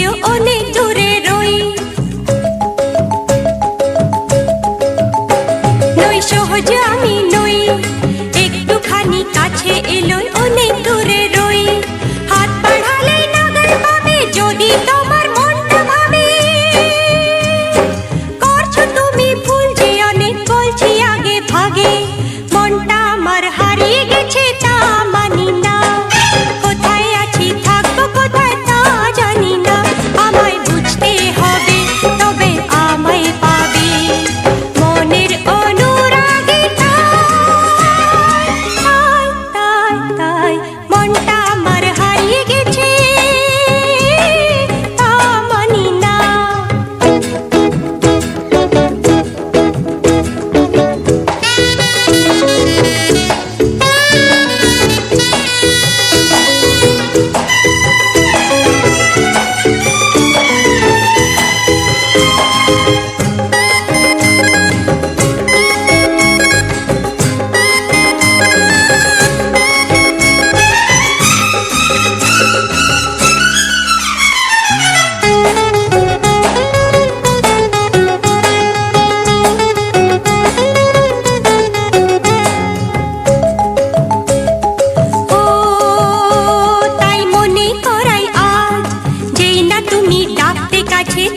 যদিও অনেক দূরে রই, নই সহজ আমি নই, একটুখানি কাছে এলো অনেক দূরে রই। হাত বাড়ালে নাগাল পাবে যদি তোমার মনটা ভাবে, করছো তুমি ভুল যে অনেক বলছি আগে ভাগে। মনটা আমার হারিয়ে গেছে তা মানি না, কোথায় আছি থাকবো কোথায় তা জানি না। আমায় বুঝতে হবে তবে আমায় পাবে, মনের অনুরাগে তাই মনটা আমার হারিয়ে গেছে তা মানি না।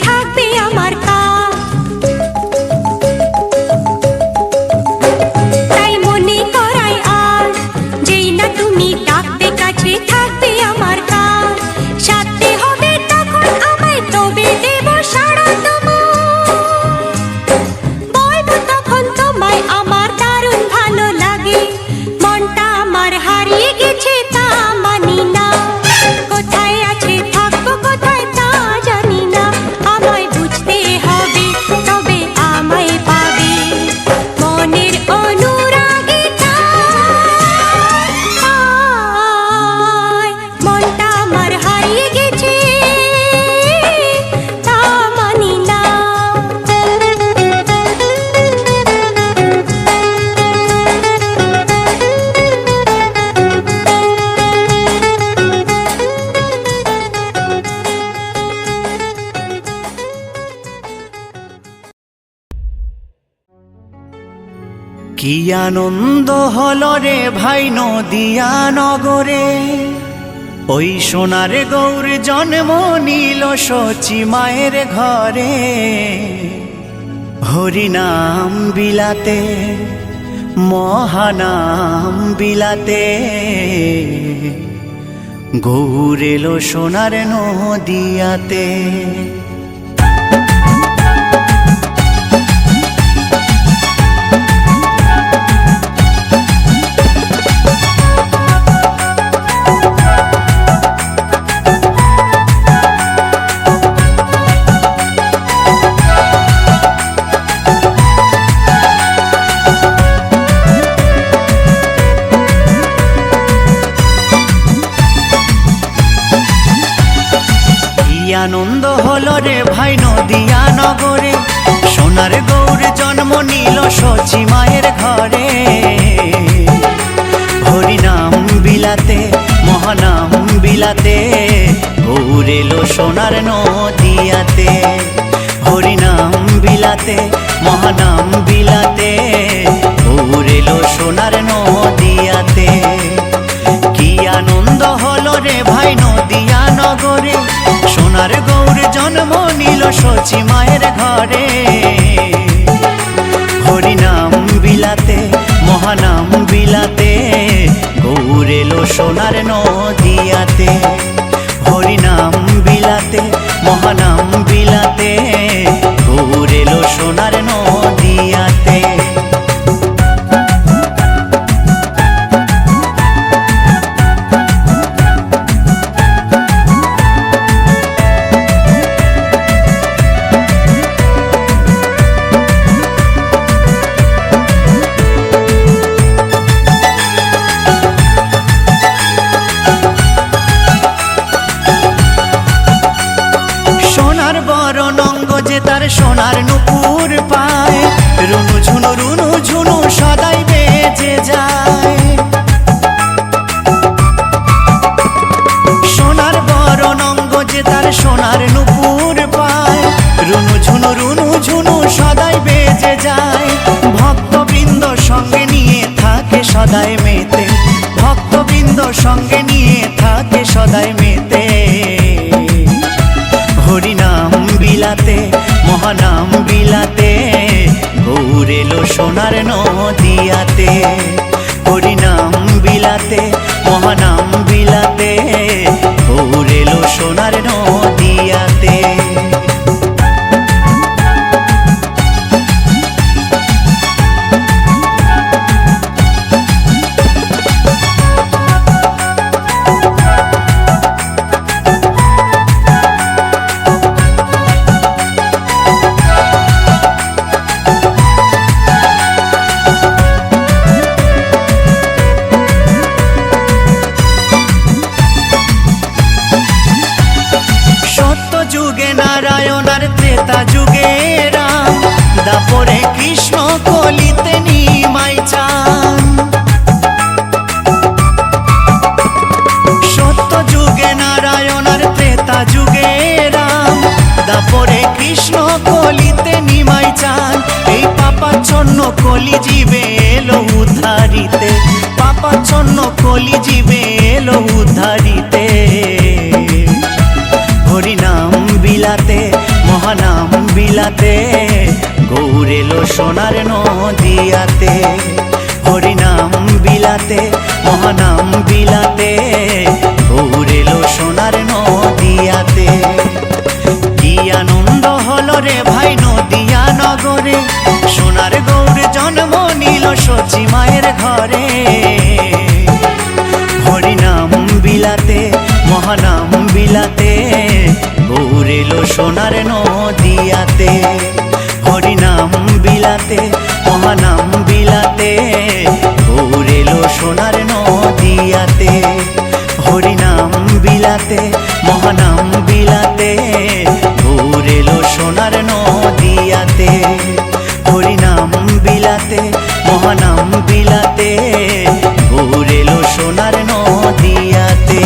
থাকবে আমার কাজ, তাই মনে করাই আজ যেই না তুমি ডাকতে কাছে থাকবে আমার কাজ। সাথে হবে তখন আমায় তবে দেব সাড়া তোমায়, বলবো তখন তোমায় আমার দারুণ ভালো লাগে। মনটা আমার হারিয়ে গেছে তা মানি না, কোথায় আছে থাকবো কোথায় তা জানি না। আমায় বুঝতে হবে তবে আমায় পাবে, মনের অনুরাগে মনটা আমার হারিয়ে গেছে তা মানি না। কি আনন্দ হলো রে ভাই নদিয়া নগরে, ওই সোনার গৌর জন্ম নিল সচি মায়ের ঘরে। হরিনাম বিলাতে মহানাম বিলাতে, গৌর এলো সোনার নদিয়াতে। আনন্দ হলো রে ভাই নদিয়া নগরে, সোনার গৌর জন্ম নিল সচি মায়ের ঘরে। হরিনাম বিলাতে মহানাম বিলাতে, গৌর এলো সোনার নদিয়াতে। হরিনাম বিলাতে মহানাম বিলাতে, গৌর এলো সোনার নদিয়াতে। কি আনন্দ হলো রে ভাই নদিয়া নগরে, সোনার গৌর জন্ম নিল সচি মায়ের ঘরে। হরিনাম বিলাতে মহানাম বিলাতে, গৌর এলো সোনার নদিয়াতে। হরিনাম বিলাতে মহানাম বিলাতে, গৌর এলো সোনার নদিয়াতে। তার সোনার নুপুর পায়, রুনু ঝুনু সদাই বেজে যায়। সোনার বরণ অঙ্গ যে তার সোনার নুপুর রুনু ঝুনু সদাই বেজে যায়, ভক্তবৃন্দ সঙ্গে নিয়ে থাকে সদাই মেতে, ভক্তবৃন্দ সঙ্গে নিয়ে থাকে সদাই মেতে। হরিনাম বিলাতে মহানাম বিলাতে গৌর এলো সোনার নদিয়াতে, হরিনাম বিলাতে মহানাম বিলাতে গৌর এলো সোনার নদিয়াতে। যুগে নারায়ণ আর ত্রেতা যুগে রাম, দাপরে কৃষ্ণ কলিতে নিমাই চান। সত্য যুগে নারায়ণ আর ত্রেতা যুগে রাম, দাপরে কৃষ্ণ কলিতে নিমাই চান। এই পাপাচ্ছন্ন কলি জীবে এলো উদ্ধারিতে, পাপাচ্ছন্ন কলি জীবে এলো উদ্ধারিতে। হরিনাম বিলাতে মহানাম বিলাতে গৌর এলো সোনার নদিয়াতে, হরিনাম বিলাতে মহানাম বিলাতে গৌর এলো সোনার নদিয়াতে। কি আনন্দ হলো রে ভাই নদিয়া নগরে, সোনার গৌর জন্ম নিল সচি মায়ের ঘরে। হরিনাম বিলাতে মহানাম বিলাতে গৌর এলো সোনার নদিয়াতে, হরিনাম বিলাতে মহানাম বিলাতে গৌর এলো সোনার নদিয়াতে, হরিনাম বিলাতে মহানাম বিলাতে গৌর এলো সোনার নদিয়াতে, হরিনাম বিলাতে মহানাম বিলাতে গৌর এলো সোনার নদিয়াতে।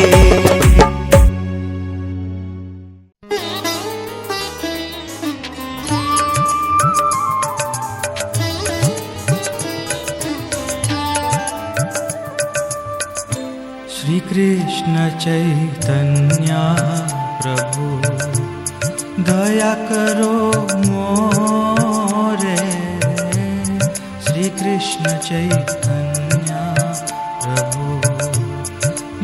श्री कृष्ण चैतन्य प्रभु दया करो मोरे, श्री कृष्ण चैतन्य प्रभु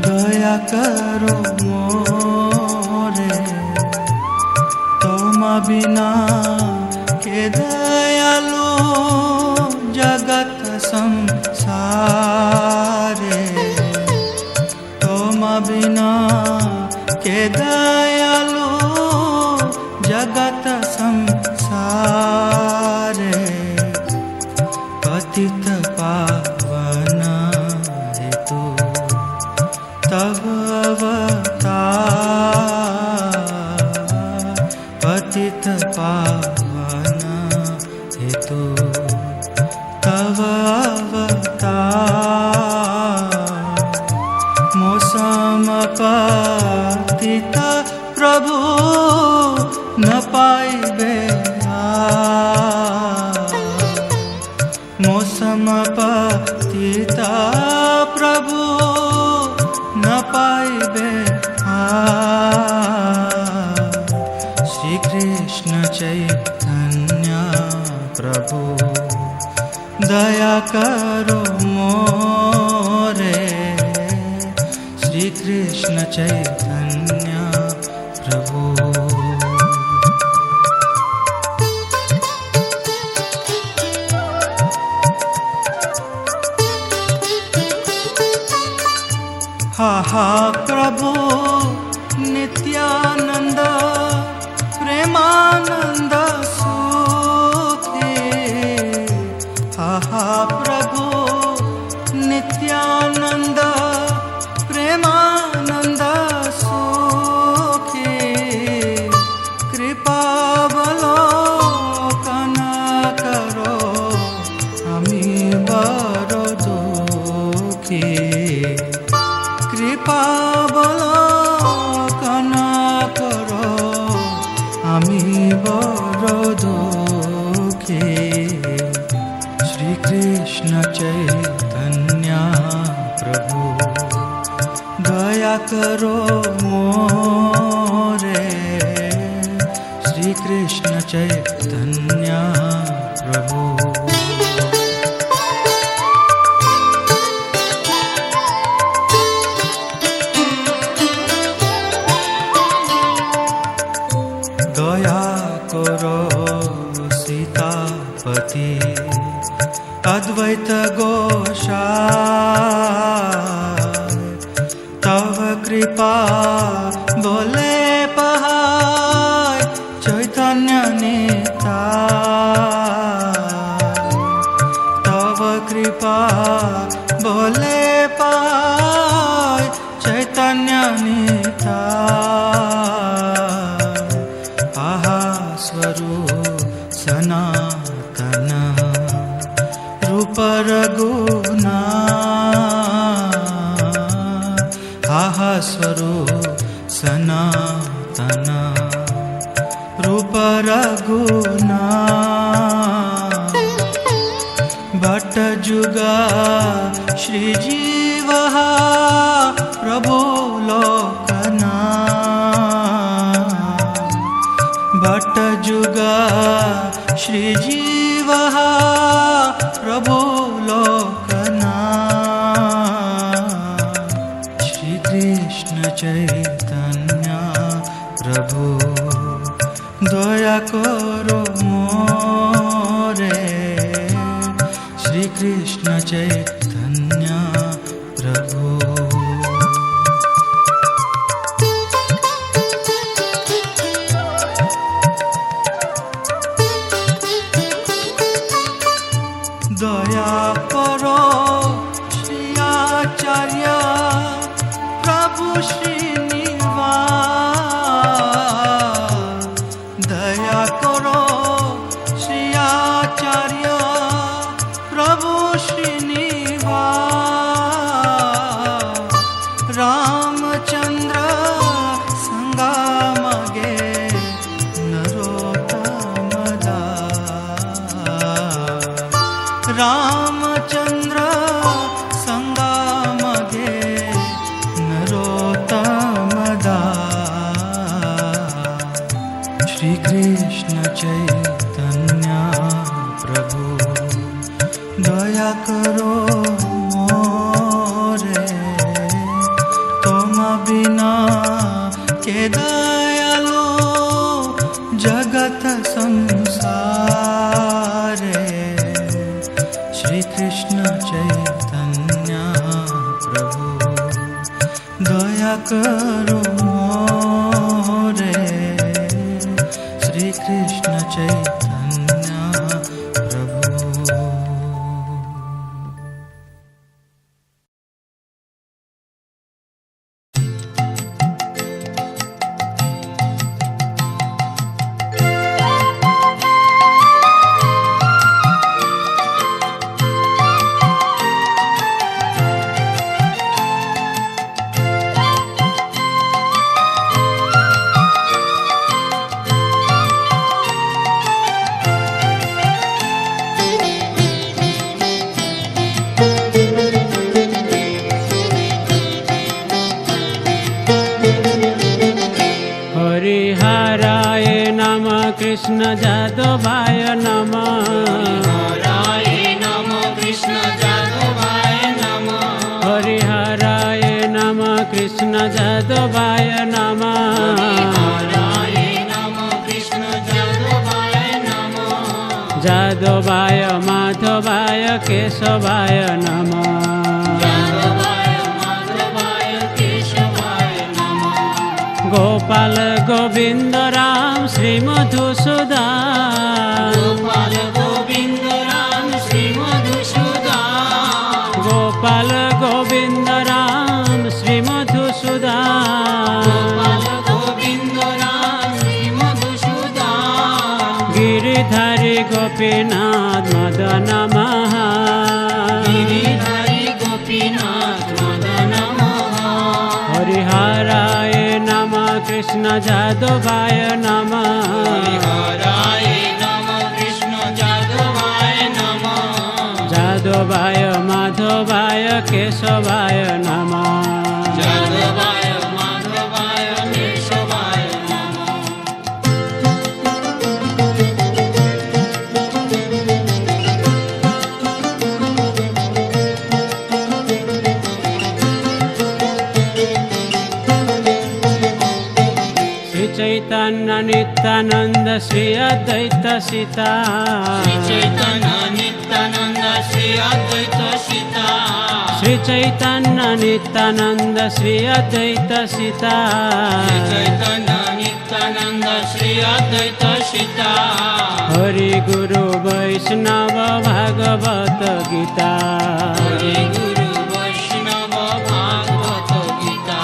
दया करो मोरे। तुम बिना के दयालु जगत संसारे, बिना के दयालु जगत संसारे। पतित पावन हेतु तब अवतार, पतित पावन हेतु तब अवतार। मौसम पतित प्रभु न पाइबे मौसम पतित प्रभु न पाइबे श्री कृष्ण चैतन्य प्रभु दया करो मोरे, श्री कृष्ण चैतन्य प्रभु। हा हा प्रभु नित्यानंद प्रेमानंद सुखे, हा हा प्रभु नित्यानंद प्रेमानंद सुखे। कृपा अवलोकन करो हमी बड़ दुखी, कृपा अवलोकन मोरे श्री कृष्ण चैतन्य प्रभु। দয়া করো सीतापति अद्वैत गोसाई, तव कृपा बोले पहाय चैतन्य निताय। तव कृपा बोले पहाय चैतन्य निताय। आहा स्वरूप सनातन रूप रघुना, आहा स्वरूप सनातन रूप रघुना। भट्ट जुगा श्री जीव प्रभु लोकना। भट्ट जुगा श्री जीव प्रभु लोकना। श्री कृष्ण चैतन्य प्रभु दया करो मोरे श्री कृष्ण चैतन्य प्रभु। दया करो श्री आचार्य प्रभु श्रीनिवास। दया करो श्री आचार्य प्रभु श्रीनिवास। रामचंद्र संगमगे नरोत्तम दास। रामचंद्र संगमगे नरोत्तम दास। श्री कृष्ण चैतन्य प्रभु दया करो मोरे तुम बिना के दयालु जगत संसारे। श्री कृष्ण चैतन्य प्रभु दया करो मोरे श्री कृष्ण चैतन्य प्रभु। हरिहराय नमः कृष्ण जादवाय नमः। हरिहराय नमः कृष्ण जादवाय नमः। हरिहराय नमः कृष्ण जादवाय नमः। हरिहराय नमः कृष्ण जादवाय नमः। जादवाय माधवाय केशवाय नमः। जादवाय माधवाय केशवाय नमः। गोपाल गोविंद राम श्री मधुसूदन। गोपाल गोविंद राम श्री मधुसूदन। गोपाल गोविंद राम श्री मधुसूदन। गोपाल गोविंद राम श्री मधुसूदन। गिरिधारी गोपीनाथ मदन महा। गिरिधारी गोपीनाथ मदन मोहन। हरिहराय नमः कृष्ण जादवाय नमः। हरिहराय नमः कृष्ण जादवाय नमः। जादवाय माधवाय केशवाय नमः। जादवाय माधवाय चैतन्य नित्यानंद श्री अद्वैत सीता श्री चैतन्य नित्यानंद श्री अद्वैत सीता श्री चैतन्य नित्यानंद श्री अद्वैत सीता श्री चैतन्य नित्यानंद श्री अद्वैत सीता हरि गुरु वैष्णव भागवत गीता हरि गुरु वैष्णव भागवत गीता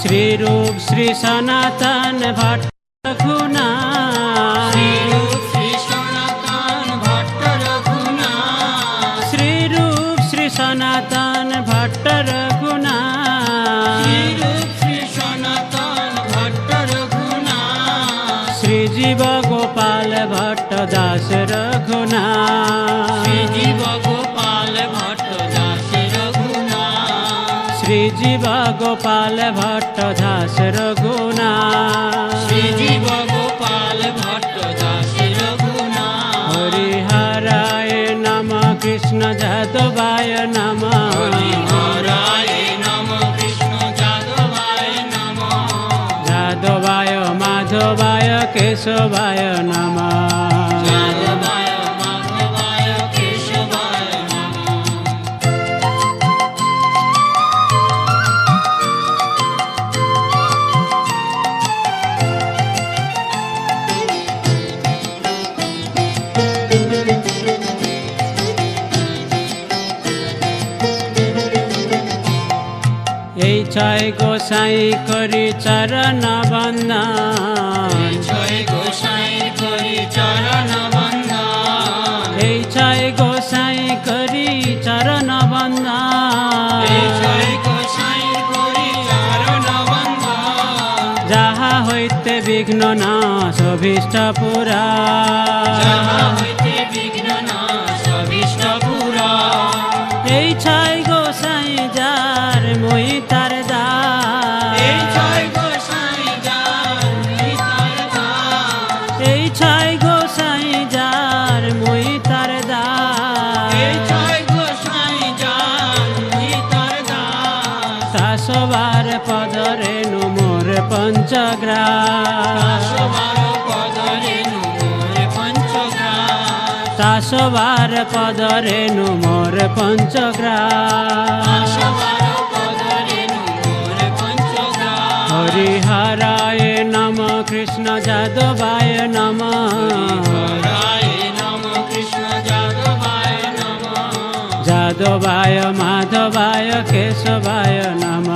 श्री रूप श्री सनातन भट्ट रघुनाथ श्री रूप श्री सनातन भट्ट रघुनाथ श्री रूप श्री सनातन भट्ट रघुनाथ श्री रूप श्री सनातन भट्ट रघुनाथ श्री जीव गोपाल भट्ट दास रघुनाथ श्री जीव गोपाल भट्ट दास रघुनाथ श्री जीव गोपाल भट्ट दास रघुनाथ श्री जीव गोपाल भट्ट दास रघुनाथ हरिहराय नमः कृष्ण जादवाय नमः हरिहराय नमः कृष्ण जादवाय नमः जादवाय माधवाय केशवाय नमः जादवाय माधवाय केशवाय नमः এই ছয় গোসাই করি চরণ বন্দন জয় গোসাই করি চরণ বন্দন এই ছয় গোসাই করি চরণ বন্দন জয় গোসাই করি চরণ বন্দন যাহা হইতে বিঘ্ন না সভিষ্ট পুরা যাহা হইতে বিঘ্ন নাশ অভীষ্ট পুরা এই ছয় গোসাই যার মই তার দাস এই জয় গোসাই যার নিতার দাস এই ছয় গোসাই যার মই তার দাস এই জয় গোসাই যার নিতার দাস শাসবার পদরে মোর পঞ্চগ্রাস সবার পদরে নুমোর পঞ্চগ্রাস শাসবার পদরে মোর পঞ্চগ্রাস সবার পদরে নুমোর পঞ্চগ্রাস হরিহরায় নম কৃষ্ণ যাদবায় নম হরায় নমঃ কৃষ্ণ যাদবায় নমঃ যাদবায় মাধবায় কেশবায় নম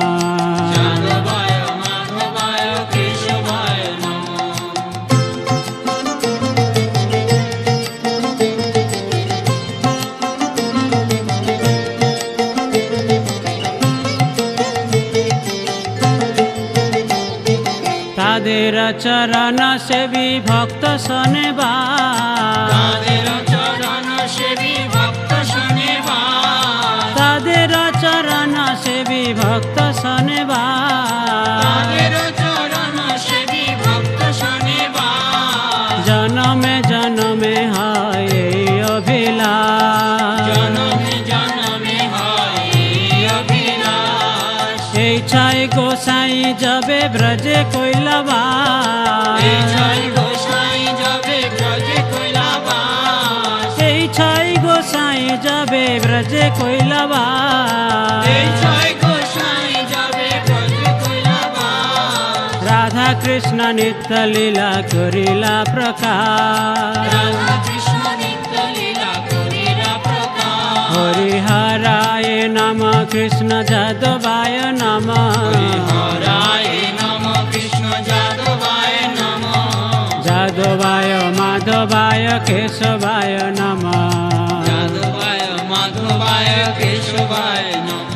যাদবায় মাধবায় কেশবায় নমঃ তাদের চরণ সেবী ভক্ত শোনেবা তাদের চরণ সেবী ভক্ত শোনেবা তাদের চরণ সেবী ভক্ত শোনেবা তাদের চরণ সেবী ভক্ত শোনেবা জনমে জনমে হয় এই অভিলাষ জনমে জনমে হয় এই অভিলাষ এই ছয় গোসাই যাবে ব্রজে কৈলাবাস এই জয় গোসাই যাবে ব্রজে কৈলাবাস এই ছয় গোসাই যাবে ব্রজে কৈলাবাস এই জয় গোসাই যাবে ব্রজে কৈলাবাস রাধা কৃষ্ণ নিত্য লীলা করিলা প্রকাশ রাধা কৃষ্ণ নিত্য লীলা করিলা প্রকাশ হরিহরায় নম কৃষ্ণ যাদবায় নম হরায় নমঃ কৃষ্ণ যাদবায় নমঃ যাদবায় মাধবায় কেশবায় নম যাদবায় মাধবায় কেশবায় নমঃ